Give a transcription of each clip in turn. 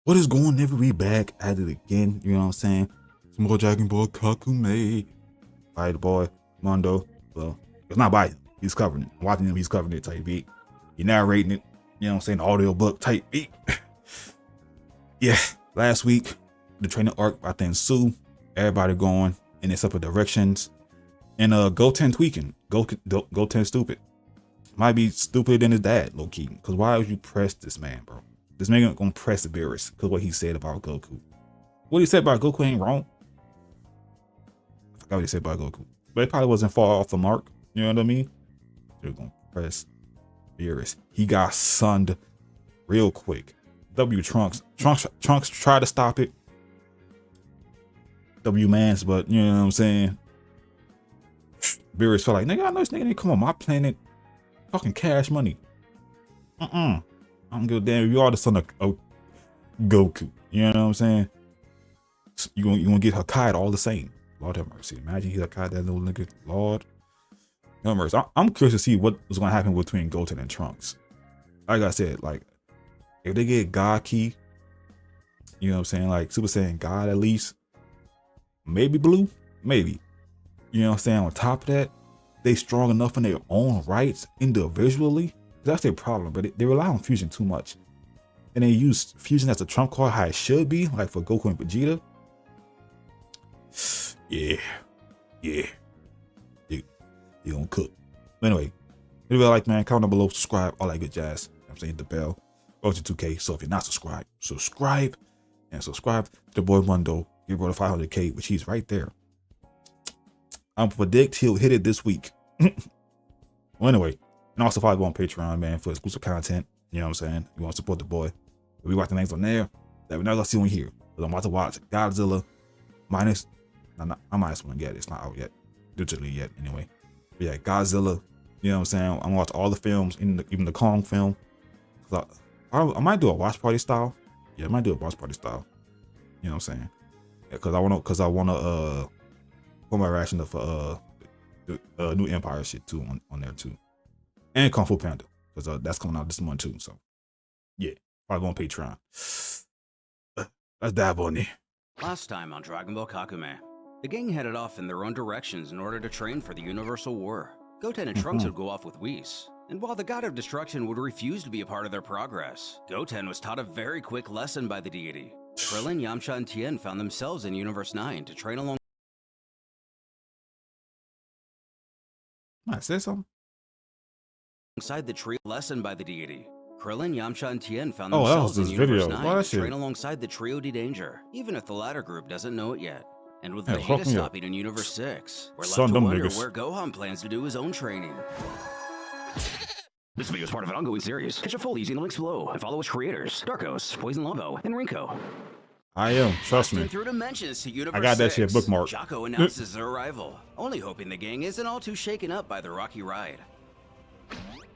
What is going on? We back at it again. You know what I'm saying? Some more Dragon Ball Kakumei by the boy Mondo. Well, it's not by him. He's covering it. I'm watching him. He's covering it type beat. He's narrating it. You know what I'm saying? Audio book type beat. Yeah. Last week, the training arc I think Sue. Everybody going in their separate directions. And Goten tweaking. Goten stupid. Might be stupider than his dad, low key. Cause why would you press this man, bro? This man gonna press the Beerus because what he said about Goku. What he said about Goku ain't wrong. I forgot what he said about Goku. But it probably wasn't far off the mark. You know what I mean? They're gonna press Beerus. He got sunned real quick. W Trunks tried to stop it. W Mans, but you know what I'm saying? Beerus felt like, nigga, I know this nigga didn't come on my planet. Fucking cash money. I don't give a damn if you are the son of Goku. You know what I'm saying? You gonna get Hakai all the same. Lord have mercy. Imagine he's Hakai, that little nigga. Lord have mercy. I'm curious to see what was gonna happen between Goten and Trunks. Like I said, like if they get God Key, you know what I'm saying? Like Super Saiyan God at least. Maybe Blue. Maybe. You know what I'm saying? On top of that, they strong enough in their own rights individually. That's their problem, but they rely on fusion too much. And they use fusion as a trump card how it should be, like for Goku and Vegeta. Yeah. You gonna cook. But anyway, if you like, man, comment down below, subscribe, all that good jazz. I'm saying the bell. Road to 2K. So if you're not subscribed, subscribe to the boy Mondo. Give bro to 500K, which he's right there. I'm predict he'll hit it this week. Well, anyway. And also follow me on Patreon, man, for exclusive content. You know what I'm saying? You want to support the boy. If we watch the names on there that we're not gonna see on here. But I'm about to watch Godzilla minus. I minus one yet. It's not out yet. Digitally yet, anyway. But yeah, Godzilla. You know what I'm saying? I'm gonna watch all the films, even the Kong film. I might do a watch party style. Yeah, I might do a watch party style. You know what I'm saying? Yeah, cause I wanna put my reaction for the new Empire shit too on there too. And Kung Fu Panda, because that's coming out this month too. So, yeah, probably on Patreon. Let's dive on there. Last time on Dragon Ball Kakumei, the gang headed off in their own directions in order to train for the Universal War. Goten and Trunks would go off with Whis, and while the God of Destruction would refuse to be a part of their progress, Goten was taught a very quick lesson by the deity. Krillin, Yamcha, and Tien found themselves in Universe 9 to train along. I said something. Alongside the trio lesson by the deity. Krillin, Yamcha, and Tien found Oh, that themselves was in this Universe video. 9 Why to train alongside the trio D Danger, even if the latter group doesn't know it yet. And with Hey, hook Vegeta me up. stopping in Universe 6, we're left Son, to them wonder niggas. where Gohan plans to do his own training. This video is part of an ongoing series. Catch a full using the links below and follow its creators, Darkos, Poison Lavo, and Rinko. I am. Trust me. Through dimensions to Universe I got that 6, shit bookmarked. Jocko announces their arrival, only hoping the gang isn't all too shaken up by the rocky ride.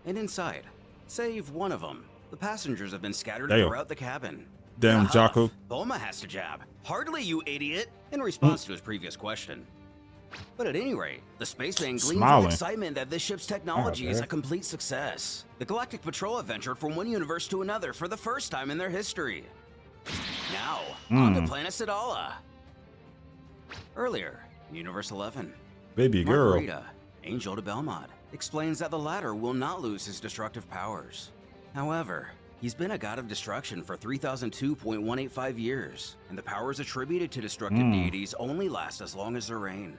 And inside, save one of them. The passengers have been scattered throughout the cabin. Damn, Jocko. Bulma has to jab. Hardly, you idiot! In response to his previous question. But at any rate, the spaceman gleams with excitement that this ship's technology is a complete success. The Galactic Patrol have ventured from one universe to another for the first time in their history. Now, on to planet Sadala. Earlier, in Universe 11, Baby girl. Margarita, Angel to Belmont, explains that the latter will not lose his destructive powers. However, he's been a god of destruction for 3002.185 years, and the powers attributed to destructive deities only last as long as their reign.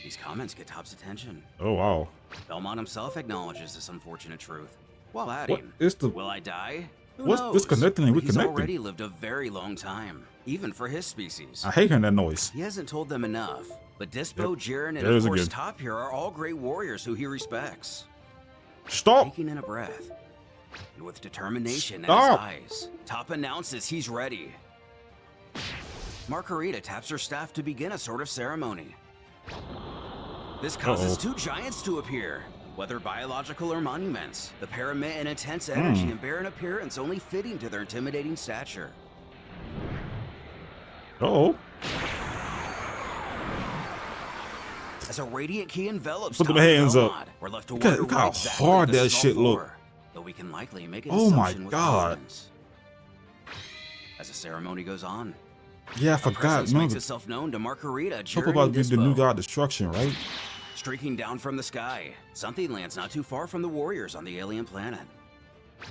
These comments get Top's attention. Oh, wow. Belmont himself acknowledges this unfortunate truth, while adding, will I die? What's disconnecting and He's reconnecting? already lived a very long time, even for his species. I hate hearing that noise. He hasn't told them enough, but Dispo, Jiren, and of course Top here are all great warriors who he respects. Stop! Taking in a breath, and with determination in his eyes, Top announces he's ready. Margarita taps her staff to begin a sort of ceremony. This causes two giants to appear. Whether biological or monuments, the pair emit an intense energy and bear an appearance only fitting to their intimidating stature. As a radiant key envelops Put them hands up. we're left to Look wonder how exactly hard this that is all shit for, look. though we can likely make an Oh my assumption with God. confidence. As the ceremony goes on, Yeah, I a forgot. presence makes Remember, itself known to Margarita, talk Jiren, about and the new Dispo. god destruction, right? Streaking down from the sky, something lands not too far from the warriors on the alien planet.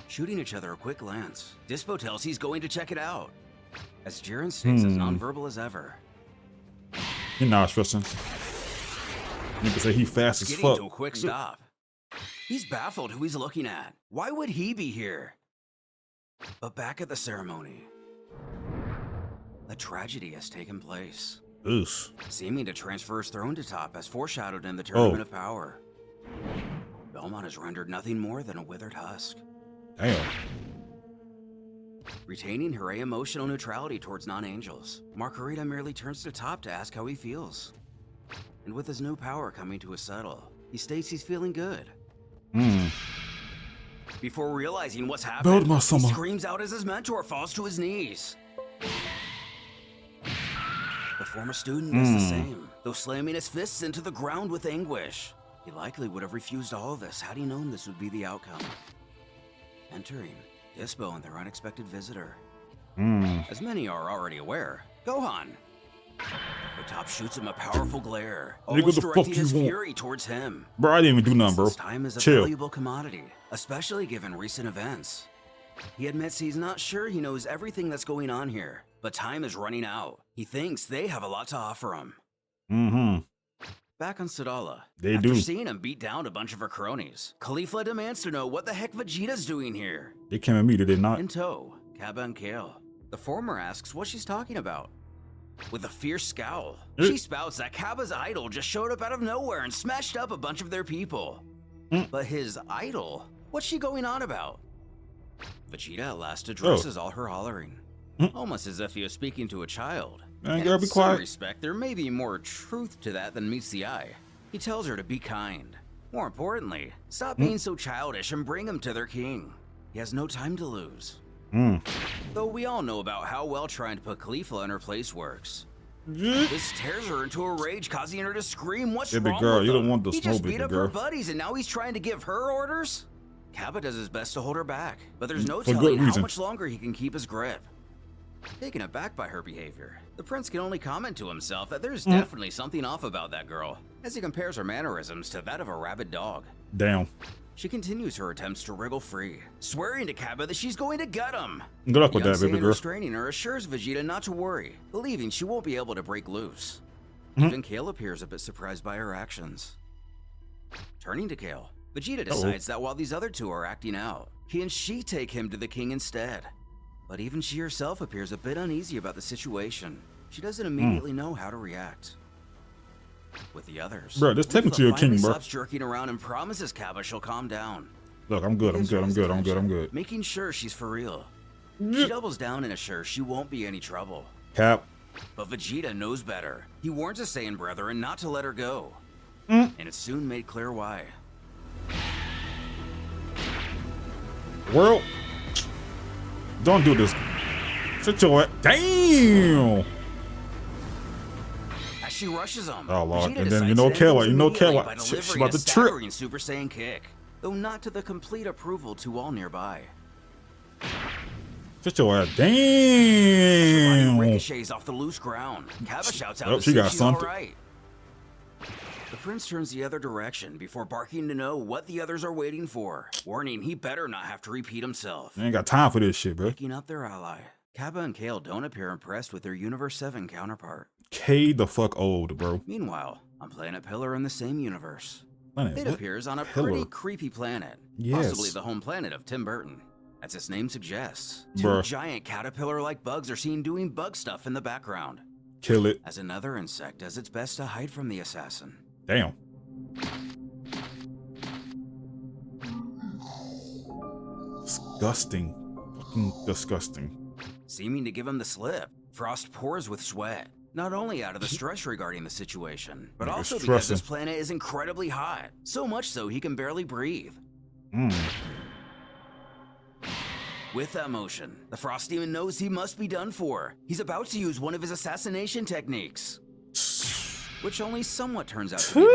Shooting each other a quick glance, Dispo tells he's going to check it out, as Jiren stays as nonverbal as ever. He not stressing. Nigga say he fast as Getting fuck. to a quick stop. He's baffled who he's looking at. Why would he be here? But back at the ceremony, a tragedy has taken place, Oof. seeming to transfer his throne to top as foreshadowed in the Tournament Oh. of Power. Belmont is rendered nothing more than a withered husk. Damn. Retaining her emotional neutrality towards non-angels, Margarita merely turns to Top to ask how he feels. And with his new power coming to a settle, he states he's feeling good. Before realizing what's happened, Build my he summer. screams out as his mentor falls to his knees. The former student does the same, though slamming his fists into the ground with anguish. He likely would have refused all of this had he known this would be the outcome. Entering, Dispo and their unexpected visitor. As many are already aware, Gohan. But Top shoots him a powerful glare, Nigga, almost the fuck directing you his want? fury towards him. Bro, I didn't even do nothing, bro. Since time is a Chill. valuable commodity, especially given recent events. He admits he's not sure he knows everything that's going on here, but time is running out. He thinks they have a lot to offer him. Back on Sadala, They after do. seeing him beat down a bunch of her cronies, Khalifa demands to know what the heck Vegeta's doing here. They came at me, did they not? In tow, Kaba and Kale. The former asks what she's talking about. With a fierce scowl, she spouts that Kaba's idol just showed up out of nowhere and smashed up a bunch of their people. But his idol? What's she going on about? Vegeta at last addresses all her hollering, almost as if he was speaking to a child. Man, And girl, in be some quiet. respect, there may be more truth to that than meets the eye. He tells her to be kind. More importantly, stop being so childish and bring him to their king. He has no time to lose. Though we all know about how well trying to put Khalifa in her place works. This tears her into a rage, causing her to scream, "What's Baby wrong girl, with you him? don't want the He smoke, just baby beat up girl." her buddies and now he's trying to give her orders?" Kaba does his best to hold her back, but there's no For good telling how reason. much longer he can keep his grip. Taken aback by her behavior, the prince can only comment to himself that there's definitely something off about that girl, as he compares her mannerisms to that of a rabid dog. Damn. She continues her attempts to wriggle free, swearing to Kaba that she's going to gut him. Good luck The with young that, baby Saiyan girl. restraining her assures Vegeta not to worry, believing she won't be able to break loose. Even Kale appears a bit surprised by her actions. Turning to Kale, Vegeta decides that while these other two are acting out, he and she take him to the king instead. But even she herself appears a bit uneasy about the situation. She doesn't immediately know how to react. With the others, Bro, just take me to your finally king, bro. stops jerking around and promises Kaba she'll calm down. Look, I'm good, I'm Gives good, her I'm his good, I'm good, I'm attention, good. Making sure she's for real. She doubles down and assures she won't be any trouble. Cap. But Vegeta knows better. He warns his Saiyan brethren not to let her go. And it's soon made clear why. World. Don't do this. Sit your ass. Damn. As she rushes him, Oh, Lord. Vegeta And then, you decides know, to Kale, end you know, immediately Kale, by she's delivering about a to trip. staggering Super Saiyan kick, though not to the complete approval to all nearby. Sit your ass. Body Damn. ricochets off the loose ground. Kaba shouts out Oh, to she see got she's something. all right. The prince turns the other direction before barking to know what the others are waiting for, warning he better not have to repeat himself. I ain't got time for this shit, bro. Picking up their ally, Kaba and Kale don't appear impressed with their Universe 7 counterpart. K the fuck old, bro. Meanwhile, on planet Pillar in the same universe, Planet, it what? appears on a Pillar? pretty creepy planet, Yes. possibly the home planet of Tim Burton. As its name suggests, Bruh. two giant caterpillar-like bugs are seen doing bug stuff in the background, Kill it. as another insect does its best to hide from the assassin. Damn. Disgusting. Fucking disgusting. Seeming to give him the slip, Frost pours with sweat, not only out of the stress regarding the situation, but Nigga also because stressing. this planet is incredibly hot, so much so he can barely breathe. With that motion, the Frost Demon knows he must be done for. He's about to use one of his assassination techniques, which only somewhat turns out to be the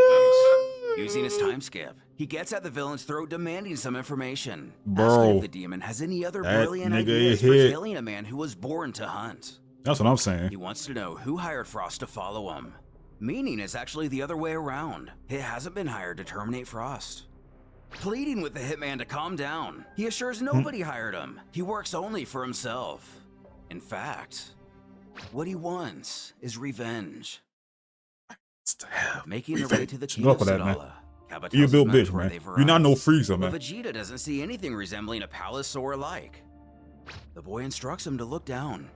case. Using his time skip, he gets at the villain's throat demanding some information. Bro, asking if the demon has any other that brilliant nigga ideas for hit. killing a man who was born to hunt. That's what I'm saying. He wants to know who hired Frost to follow him. Meaning it's actually the other way around. He hasn't been hired to terminate Frost. Pleading with the hitman to calm down, he assures nobody hired him. He works only for himself. In fact, what he wants is revenge. Making their way to the King of Sadala, Kappa You tells built his men bitch, where man. they've You're not no arrived. freezer, But man. Vegeta doesn't see anything resembling a palace or alike. The boy instructs him to look down.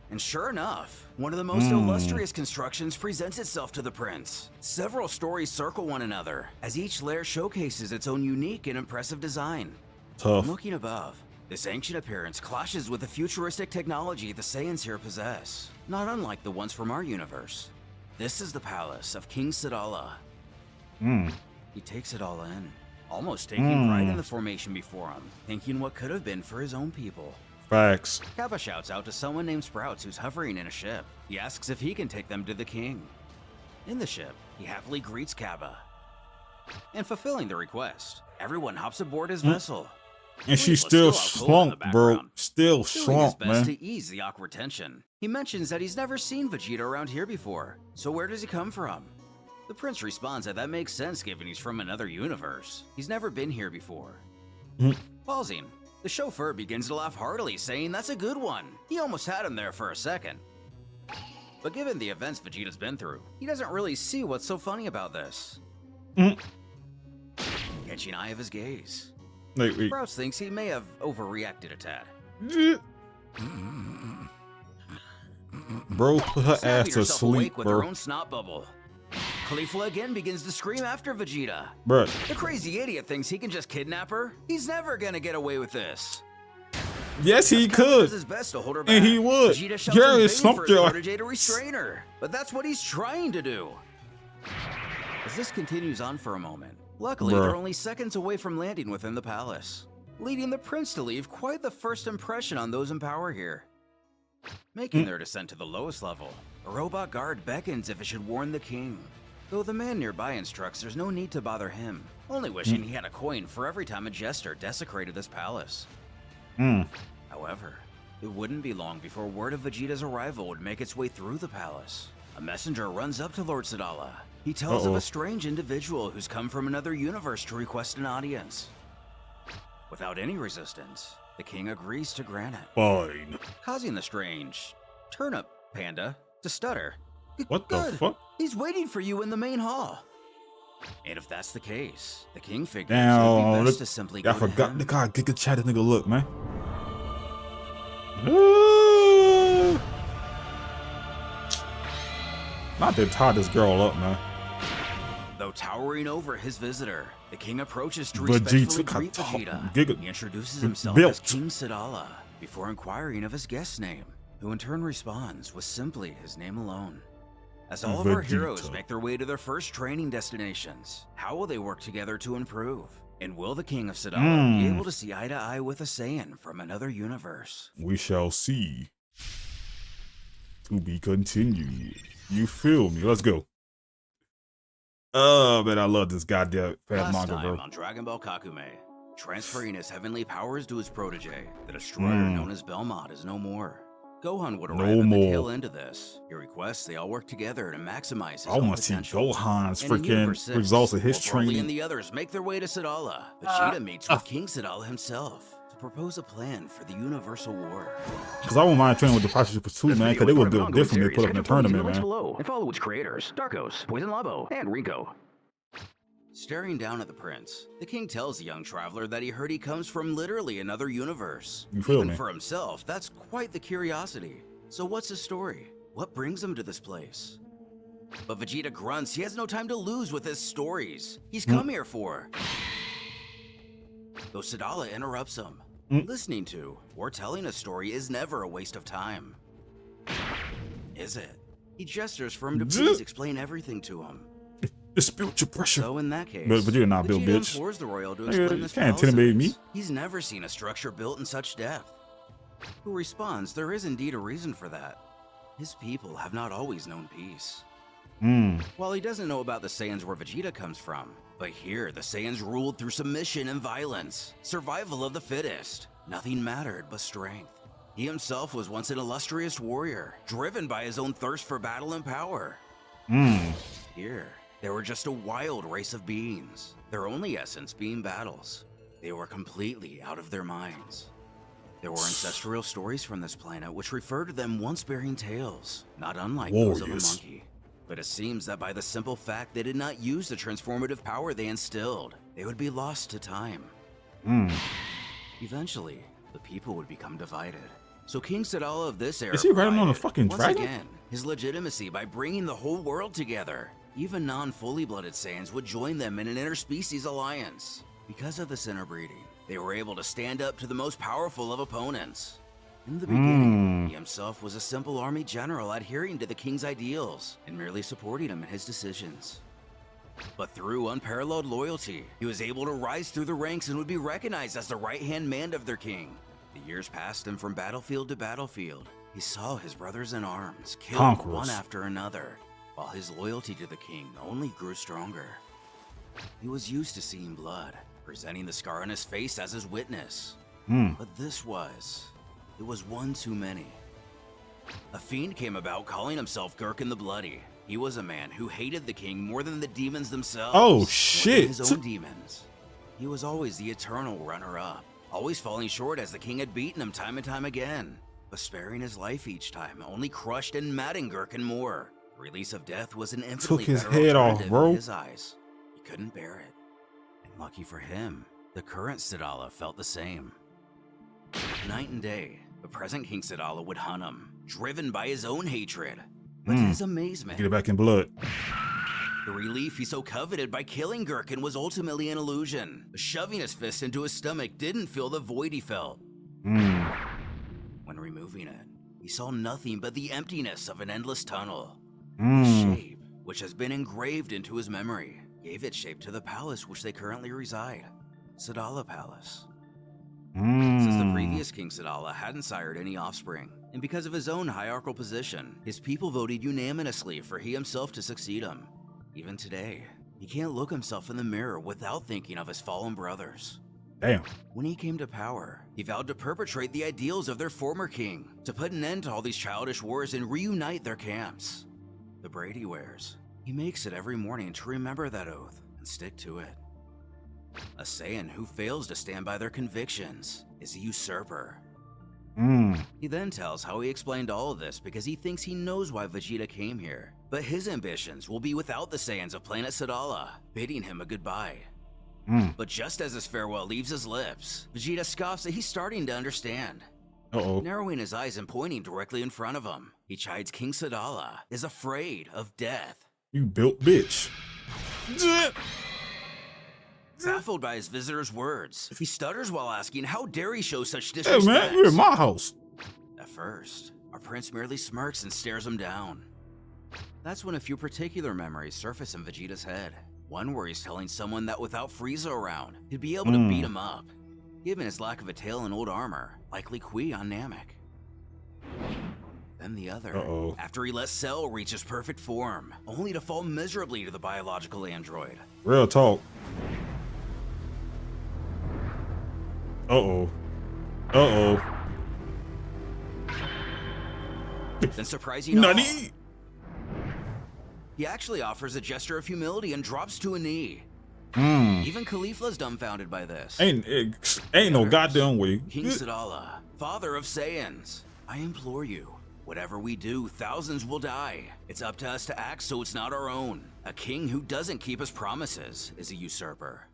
And sure enough, one of the most illustrious constructions presents itself to the prince. Several stories circle one another, as each layer showcases its own unique and impressive design. Tough. Looking above, this ancient appearance clashes with the futuristic technology the Saiyans here possess, not unlike the ones from our universe. This is the palace of King Sadala. He takes it all in, almost taking pride in the formation before him, thinking what could have been for his own people. Facts. Kappa shouts out to someone named Sprouts who's hovering in a ship. He asks if he can take them to the king. In the ship, he happily greets Kappa. And fulfilling the request, everyone hops aboard his vessel. And she Please, still let's go out cold in the slumped, bro. background. Still Doing his slumped, best man. to ease the awkward tension. He mentions that he's never seen Vegeta around here before, so where does he come from? The prince responds that makes sense given he's from another universe. He's never been here before. Pausing, the chauffeur begins to laugh heartily, saying that's a good one. He almost had him there for a second. But given the events Vegeta's been through, he doesn't really see what's so funny about this. Catching eye of his gaze, Wait. Sprouts thinks he may have overreacted a tad. Bro, put her ass Snapping to herself sleep, awake with her bro. own snot bubble. Khalifa again begins to scream after Vegeta. Bro, The crazy idiot thinks he can just kidnap her. He's never gonna get away with this. yes, he Kappa could. does his best to hold her back. And he would. Vegeta shouts Jerry in vain slumped for his your protege to restrain her, but that's what he's trying to do. As this continues on for a moment, luckily Bruh. they're only seconds away from landing within the palace, leading the prince to leave quite the first impression on those in power here. Making their descent to the lowest level, a robot guard beckons if it should warn the king. Though the man nearby instructs there's no need to bother him, only wishing he had a coin for every time a jester desecrated this palace. However, it wouldn't be long before word of Vegeta's arrival would make its way through the palace. A messenger runs up to Lord Sadala. He tells of a strange individual who's come from another universe to request an audience. Without any resistance, the king agrees to grant it, Fine. causing the strange turnip panda to stutter. What the Good. fuck? He's waiting for you in the main hall. And if that's the case, the king figures Damn, it'd be best look, to simply I go to forgot him. the guy. Get chat this nigga look, man. Not to tie this girl up, man. Though towering over his visitor, the king approaches to Vegeta, respectfully look how greet tall- Vegeta. Giga- He introduces himself built. as King Sadala before inquiring of his guest's name, who in turn responds with simply his name alone. As all of our heroes Vegeta. make their way to their first training destinations, how will they work together to improve? And will the King of Sadala be able to see eye to eye with a Saiyan from another universe? We shall see. To be continued. You feel me? Let's go. Oh man, I love this goddamn fat Last manga, time bro. on Dragon Ball Kakumei, transferring his heavenly powers to his protege, the destroyer known as Belmont is no more. Gohan would No arrive at the more. tail end of this. He requests they all work together to maximize his I own want to see potential. Gohan's And in Universe freaking 6, results of his while Broly and training. the others make their way to Sadala. Vegeta meets with King Sadala himself to propose a plan for the Universal War. Because I won't mind training with the Project Pursuit, man, because they would build different. They put up in the tournament, links man. below and follow its creators: Darkos, Poison Labo, and Rinko. Staring down at the prince, the king tells the young traveler that he heard he comes from literally another universe. You feel Even me? for himself, that's quite the curiosity. So what's his story? What brings him to this place? But Vegeta grunts he has no time to lose with his stories. He's come here for. Though Sadala interrupts him. Listening to or telling a story is never a waste of time. Is it? He gestures for him to please explain everything to him. Dispute your pressure. So in that case, But you're not built, Vegeta bitch. implores the royal to Nigga, explain you this can't palace intimidate of me. his. He's never seen a structure built in such depth. Who responds there is indeed a reason for that. His people have not always known peace. While he doesn't know about the Saiyans where Vegeta comes from, but here the Saiyans ruled through submission and violence, survival of the fittest. Nothing mattered but strength. He himself was once an illustrious warrior, driven by his own thirst for battle and power. Here, they were just a wild race of beings, their only essence being battles. They were completely out of their minds. There were ancestral stories from this planet which refer to them once bearing tales, not unlike those of a monkey. But it seems that by the simple fact they did not use the transformative power they instilled, they would be lost to time. Eventually, the people would become divided. So King Sadala of this era is he riding on a fucking dragon? Once again, his legitimacy by bringing the whole world together. Even non-fully blooded Saiyans would join them in an interspecies alliance. Because of this interbreeding, they were able to stand up to the most powerful of opponents. In the beginning, he himself was a simple army general adhering to the king's ideals and merely supporting him in his decisions. But through unparalleled loyalty, he was able to rise through the ranks and would be recognized as the right-hand man of their king. The years passed, and from battlefield to battlefield, he saw his brothers in arms killed one after another, while his loyalty to the king only grew stronger. He was used to seeing blood, presenting the scar on his face as his witness. But this was one too many. A fiend came about calling himself Gurkhan the Bloody. He was a man who hated the king more than the demons themselves. Oh shit! His own demons. He was always the eternal runner-up, always falling short as the king had beaten him time and time again, but sparing his life each time only crushed and maddened Gurkhan more. The release of death was an infinitely Took his better head off, alternative bro. in his eyes. He couldn't bear it. And lucky for him, the current Sadala felt the same. Night and day, the present King Sadala would hunt him, driven by his own hatred. But to his amazement, Get it back in blood. the relief he so coveted by killing Gurkhan was ultimately an illusion. Shoving his fist into his stomach didn't fill the void he felt. When removing it, he saw nothing but the emptiness of an endless tunnel. The shape, which has been engraved into his memory, gave its shape to the palace which they currently reside, Sadala Palace. Since the previous King Sadala hadn't sired any offspring, and because of his own hierarchical position, his people voted unanimously for he himself to succeed him. Even today, he can't look himself in the mirror without thinking of his fallen brothers. Damn. When he came to power, he vowed to perpetrate the ideals of their former king, to put an end to all these childish wars and reunite their camps. The braid he wears, he makes it every morning to remember that oath and stick to it. A Saiyan who fails to stand by their convictions is a usurper. He then tells how he explained all of this because he thinks he knows why Vegeta came here, but his ambitions will be without the Saiyans of planet Sadala, bidding him a goodbye. But just as his farewell leaves his lips, Vegeta scoffs that he's starting to understand. Narrowing his eyes and pointing directly in front of him, he chides King Sadala is afraid of death. You built bitch. Baffled by his visitor's words, he stutters while asking how dare he show such Hey disrespect. man, you're in my house. At first, our prince merely smirks and stares him down. That's when a few particular memories surface in Vegeta's head. One where he's telling someone that without Frieza around, he'd be able to beat him up, given his lack of a tail and old armor, likely Kui on Namek. Then the other, after he lets Cell reach his perfect form, only to fall miserably to the biological android. Real talk. Then surprising all, Nani? he actually offers a gesture of humility and drops to a knee. Even Khalifa's dumbfounded by this. Ain't no goddamn way. King Sadala, father of Saiyans, I implore you, whatever we do, thousands will die. It's up to us to act so it's not our own. A king who doesn't keep his promises is a usurper.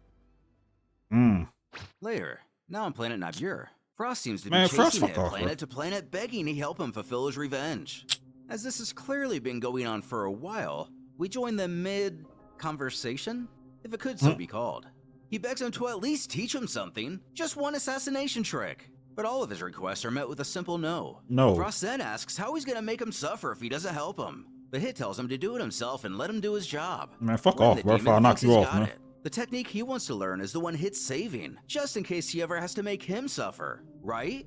Later, now on planet Nibiru, Frost seems to be chasing him planet to planet, begging he help him fulfill his revenge. As this has clearly been going on for a while, we join the mid-conversation, if it could so be called. He begs him to at least teach him something, just one assassination trick. But all of his requests are met with a simple no. Frost then asks how he's gonna make him suffer if he doesn't help him. But Hit tells him to do it himself and let him do his job. Man, fuck off, bro, if I knock you off, man. The technique he wants to learn is the one Hit's saving, just in case he ever has to make him suffer, right?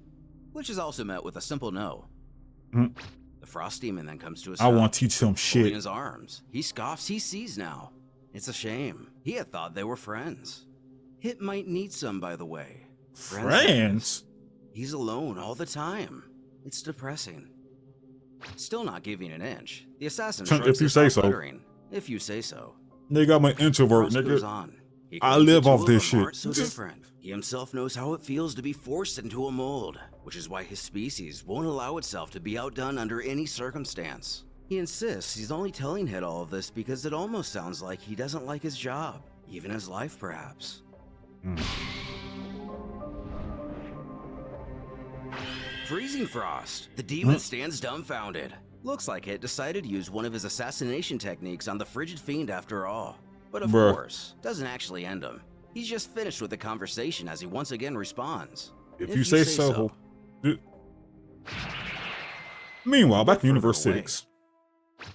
Which is also met with a simple no. The Frost Demon then comes to a I stop. want to teach him Holding shit. his arms. He scoffs. He sees now. It's a shame. He had thought they were friends. Hit might need some, by the way. Friends? He's alone all the time. It's depressing. Still not giving an inch. The assassin If shrugs you his say off, so. muttering, if you say so. Nigga, I'm an introvert, Frost goes nigga. on. He I claims live the off two this of them shit. aren't so different. He himself knows how it feels to be forced into a mold, which is why his species won't allow itself to be outdone under any circumstance. He insists he's only telling Hit all of this because it almost sounds like he doesn't like his job, even his life perhaps. Freezing Frost. The demon stands dumbfounded. Looks like it decided to use one of his assassination techniques on the frigid fiend after all. But of Bruh. course, doesn't actually end him. He's just finished with the conversation as he once again responds. If you say so. Meanwhile, back in Universe Further away. 6.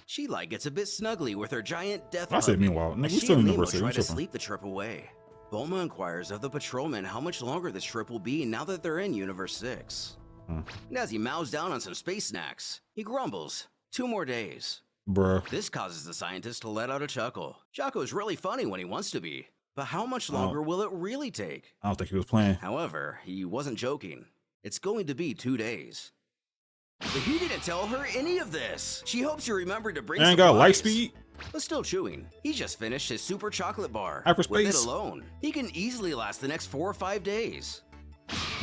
She gets a bit snuggly with her giant death I said hugging, meanwhile. Nigga, as we she still in and Universe Nemo 6. try You to tripping. sleep the trip away. Bulma inquires of the patrolman how much longer this trip will be now that they're in Universe 6. And as he mows down on some space snacks, he grumbles, 2 more days. Bruh. This causes the scientist to let out a chuckle. Jocko's really funny when he wants to be, but how much longer will it really take? I don't think he was playing. However, he wasn't joking. It's going to be 2 days. But he didn't tell her any of this. She hopes he remembered to bring Ain't got light supplies. speed? But still chewing. He just finished his super chocolate bar. Hyperspace? With it alone, he can easily last the next 4 or 5 days.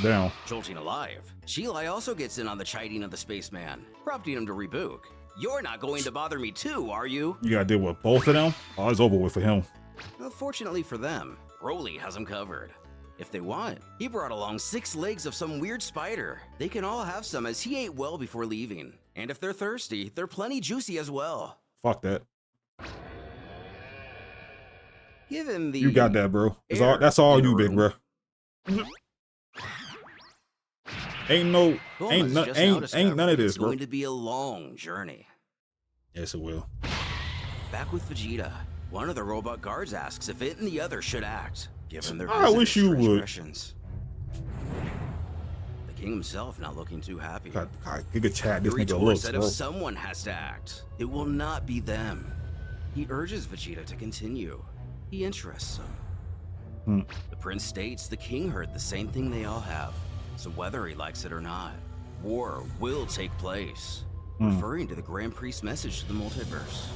Down. Jolting alive, Sheila also gets in on the chiding of the spaceman, prompting him to reboot. You're not going to bother me too, are you? You gotta deal with both of them? Oh, it's over with for him. Unfortunately for them, Broly has him covered. If they want, he brought along 6 legs of some weird spider. They can all have some as he ate well before leaving. And if they're thirsty, they're plenty juicy as well. Fuck that. Give him the... You got that, bro. air That's all in the you, big room. bro. Ain't no, Bulma's just now ain't discovered none of this, it's bro. going to be a long journey. Yes, it will. Back with Vegeta, one of the robot guards asks if it and the other should act, given their I wish you would. transgressions. The king himself not looking too happy. God, you could chat He this nigga retorts looks, that bro. if someone has to act, it will not be them. He urges Vegeta to continue. He interests him. The prince states the king heard the same thing they all have, so whether he likes it or not, war will take place, referring to the Grand Priest's message to the multiverse.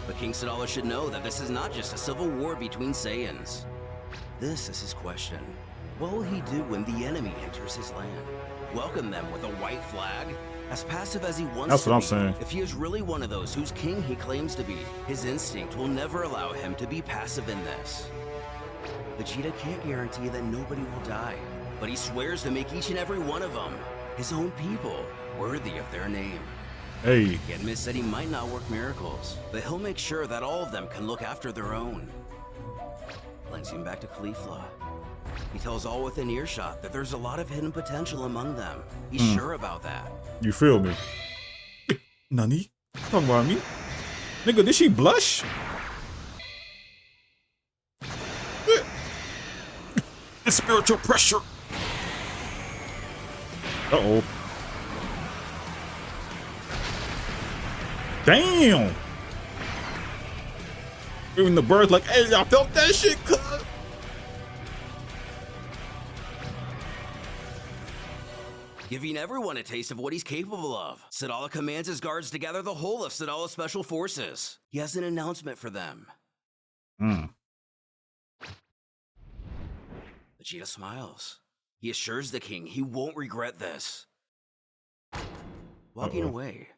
But King Sadala should know that this is not just a civil war between Saiyans. This is his question. What will he do when the enemy enters his land? Welcome them with a white flag? As passive as he wants That's to what I'm be, saying. if he is really one of those whose king he claims to be, his instinct will never allow him to be passive in this. Vegeta can't guarantee that nobody will die, but he swears to make each and every one of them, his own people, worthy of their name. Hey, He admits that he might not work miracles, but he'll make sure that all of them can look after their own. Glancing back to Caulifla, he tells all within earshot that there's a lot of hidden potential among them. He's sure about that. you feel me? Nani? Talking about me? Nigga, did she blush? The spiritual pressure. Uh-oh. Damn. Even the birds like, hey, y'all felt that shit, cuz. Giving everyone a taste of what he's capable of, Sadala commands his guards to gather the whole of Sadala's special forces. He has an announcement for them. Vegeta smiles. He assures the king he won't regret this. Walking away,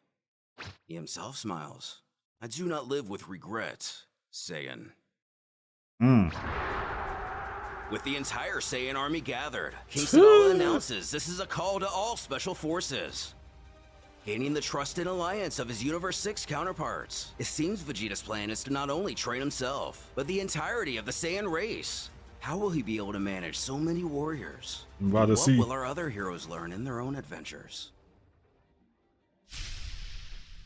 he himself smiles. I do not live with regret, Saiyan. With the entire Saiyan army gathered, King Sadala announces this is a call to all special forces. Gaining the trust and alliance of his Universe 6 counterparts, it seems Vegeta's plan is to not only train himself, but the entirety of the Saiyan race. How will he be able to manage so many warriors? I'm about to What see. will our other heroes learn in their own adventures?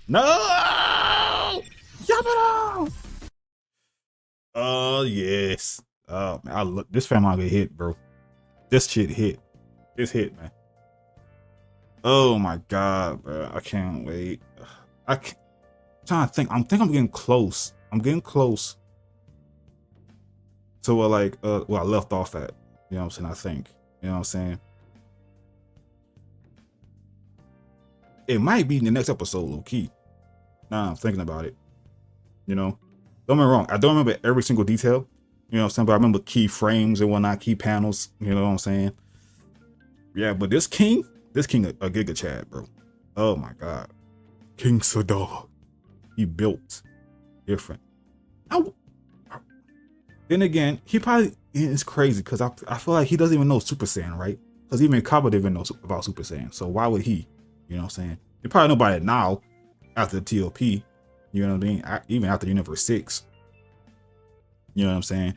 No! Yabba! Yes. Man, I look. This fan manga hit, bro. This shit hit. This hit, man. Oh my god, bro. I can't wait. I can't, trying to think. I'm getting close. I'm getting close to where like where I left off at. You know what I'm saying? I think. You know what I'm saying? It might be in the next episode, low key. Now I'm thinking about it. You know? Don't get me wrong. I don't remember every single detail. You know what I'm saying? But I remember key frames and whatnot, key panels. You know what I'm saying? Yeah, but this king a Giga Chad, bro. Oh my god. King Sadala. He built different. Then again, he probably is crazy because I feel like he doesn't even know Super Saiyan, right? Because even Kaba didn't even know about Super Saiyan. So why would he? You know what I'm saying? You probably know about it now after the TOP. You know what I mean? Even after Universe 6. You know what I'm saying?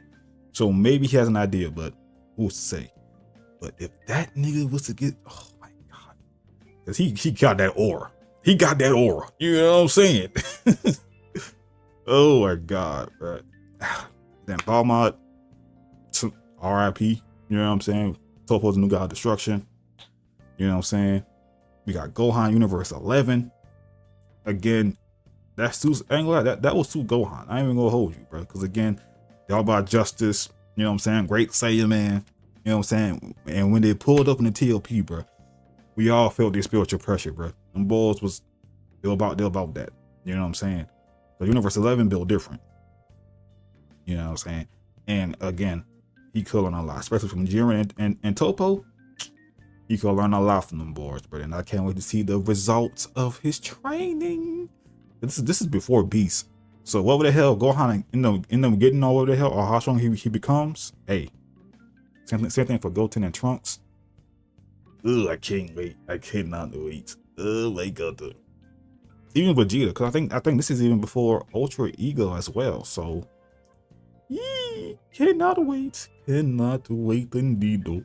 So maybe he has an idea, but who's to say? But if that nigga was to get, oh my god, because he got that aura. He got that aura. You know what I'm saying? Oh my god, bro. Then Balmont, RIP. You know what I'm saying? Topo's the new god of destruction. You know what I'm saying? We got Gohan Universe 11. Again, that's too angle. That was too Gohan. I ain't even gonna hold you, bro. Because again, they're all about justice. You know what I'm saying? Great Saiyan man. You know what I'm saying? And when they pulled up in the TOP, bro, we all felt their spiritual pressure, bro. Them boys was they're about that. You know what I'm saying? The Universe 11 built different. You know what I'm saying? And again, he could learn a lot, especially from Jiren and Topo. He could learn a lot from them boys, bro. And I can't wait to see the results of his training. This is before Beast. So whatever the hell Gohan end up getting all over the hell or how strong he becomes, hey. Same thing for Goten and Trunks. Ugh, I can't wait. I cannot wait. Oh my god. Even Vegeta, because I think this is even before Ultra Ego as well. So yeah, cannot wait. Cannot wait indeed though.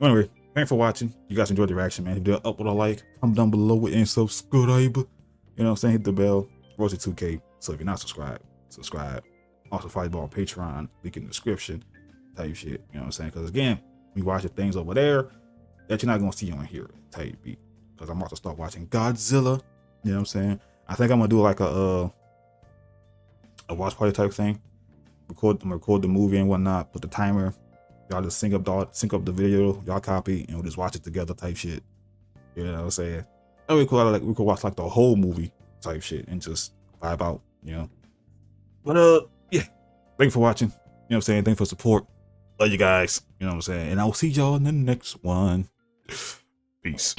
Anyway, thanks for watching. You guys enjoyed the reaction, man. If you did, up with a like, comment down below and subscribe. You know what I'm saying? Hit the bell. Road to 2K. So if you're not subscribed, subscribe. Also follow me on Patreon, link in the description. Type shit, you know what I'm saying? Because again, we watching things over there that you're not gonna see on here. Type beat. Because I'm about to start watching Godzilla. You know what I'm saying? I think I'm gonna do like a watch party type thing. I'm gonna record the movie and whatnot. Put the timer. Y'all just sync up the video. Y'all copy and we'll just watch it together. Type shit. You know what I'm saying? Or we could watch like the whole movie type shit and just vibe out. You know. But yeah. Thanks for watching. You know what I'm saying? Thanks for support. Love you guys. You know what I'm saying? And I'll see y'all in the next one. Peace.